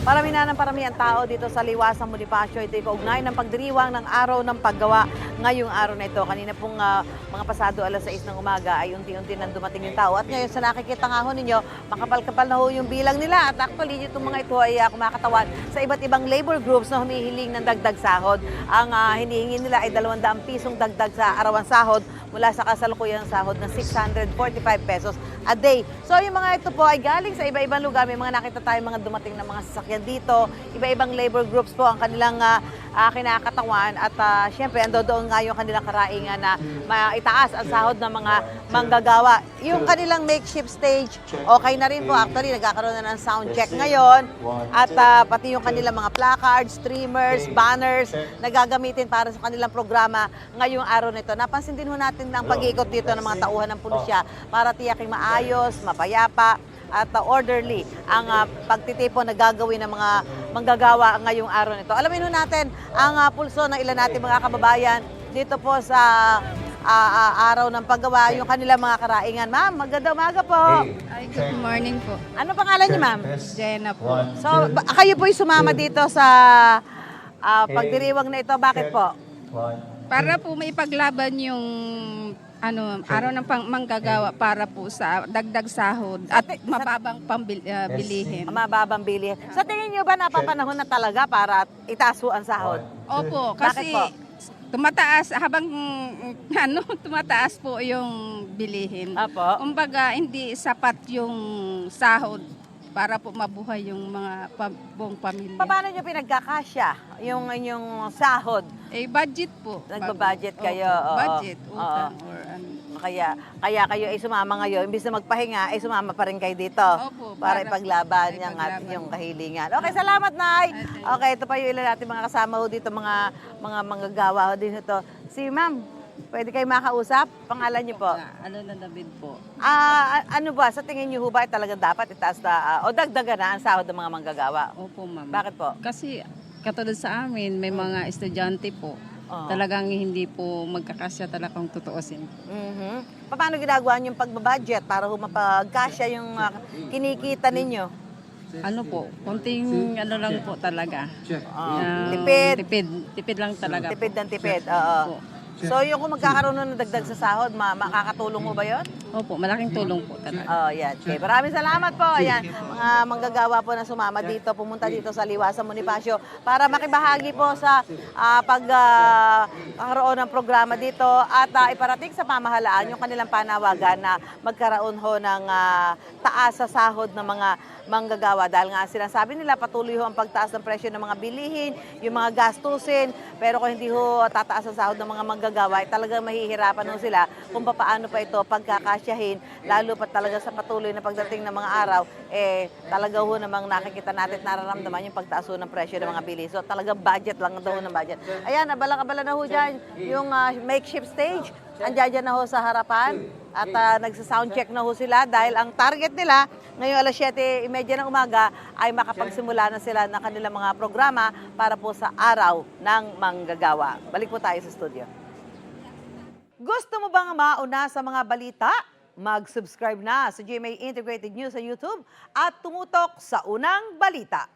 Parami na ng parami ang tao dito sa Liwasang Bonifacio. Ito ay kaugnay ng pagdiriwang ng araw ng paggawa ngayong araw na ito. Kanina pong mga pasado alas 6 ng umaga ay unti-unti nang dumating yung tao. At ngayon sa nakikita nga ho ninyo, makapal-kapal na ho yung bilang nila. At actually, itong mga ito ay kumakatawan sa iba't ibang labor groups na humihiling ng dagdag sahod. Ang hinihingi nila ay 200 pisong dagdag sa arawan sahod mula sa kasalukuyang sahod ng 645 pesos a day. So yung mga ito po ay galing sa iba-ibang lugar. May mga nakita tayo mga dumating na mga sasakyan dito. Iba-ibang labor groups po ang kanilang kinakatawan. At syempre, doon nga yung kanilang karaingan na maitaas ang sahod ng mga manggagawa. Yung kanilang makeshift stage, okay na rin po. Actually, nagkakaroon na ng sound check ngayon. At pati yung kanilang mga placards, streamers, banners na gagamitin para sa kanilang programa ngayong araw nito. Napansin din ho natin ang pag-iikot dito ng mga tauhan ng pulisya para tiyaking maayos, mapayapa, at orderly ang pagtitipon na gagawin ng mga manggagawa ngayong araw nito. Alamin natin ang pulso ng ilan nating mga kababayan dito po sa araw ng paggawa, yung kanilang mga karaingan. Ma'am, magandang umaga po. Ay, good morning po. Ano pangalan niyo, ma'am? Jenna po. So, kayo po'y sumama dito sa pagdiriwang na ito. Bakit po? Para po may paglaban yung araw ng manggagawa para po sa dagdag sahod at mababang bilihin. Mababang bilihin. Sa tingin niyo ba napapanahon na talaga para itaas ho ang sahod? Opo, Bakit kasi po? tumataas habang tumataas po yung bilihin. Apo. Kumbaga hindi sapat yung sahod para po mabuhay yung mga buong pamilya. Paano niyo pinagkakasya yung inyong sahod? Budget po. Nagba-budget kayo, Opo, oo. budget, utang, Oo. or ano. Kaya kayo ay sumama ngayon, imbis na magpahinga, ay sumama pa rin kayo dito. Opo, para para ipaglaban po, yung, ipaglaban. yung kahilingan. Okay, salamat, Nay. Okay. Okay, ito pa yung ilan natin mga kasama ho dito, mga manggagawa ho din ito. Si Ma'am, pwede kayo makausap? Pangalan niyo po? Ano na David po? Ano ba, sa tingin niyo ho ba ay talagang dapat itaas na, o dagdagan na ang sahod ng mga manggagawa? Opo, ma'am. Bakit po? Kasi katulad sa amin, may mga estudyante po. Oo. Talagang hindi po magkakasya talagang tutuusin. Mhm. Paano ginagawa niyo yung pagbabudget para ho mapagkasya yung kinikita ninyo? Ano po, konting ano lang po talaga. Tipid. Tipid lang talaga Tipid po. ng tipid, oo. Opo. So yung kung magkakaroon ng dagdag sa sahod, makakatulong mo ba yun? Opo, malaking tulong po talaga. Oh, yan. Okay. Maraming salamat po. Ayan, mga manggagawa po na sumama dito, pumunta dito sa Liwasang Bonifacio para makibahagi po sa pagkaroon ng programa dito at iparating sa pamahalaan yung kanilang panawagan na magkaroon ho ng taas sa sahod ng mga manggagawa dahil nga sinasabi nila patuloy ho ang pagtaas ng presyo ng mga bilihin, yung mga gastusin, pero kung hindi ho tataas ang sahod ng mga manggagawa, talagang mahihirapan ho sila kung paano pa ito pagkakasyahin, lalo pa talaga sa patuloy na pagdating ng mga araw, talaga ho namang nakikita natin at nararamdaman yung pagtaas ho ng presyo ng mga bilihin. So talagang budget lang daw ng budget. Ayan, abalang-abala na ho dyan yung makeshift stage. Andiyan na ho sa harapan at nagsa-sound check na ho sila dahil ang target nila ngayong alas 7:30 ng umaga ay makapagsimula na sila ng kanilang mga programa para po sa araw ng manggagawa. Balik po tayo sa studio. Gusto mo bang mauna sa mga balita? Mag-subscribe na sa GMA Integrated News sa YouTube at tumutok sa unang balita.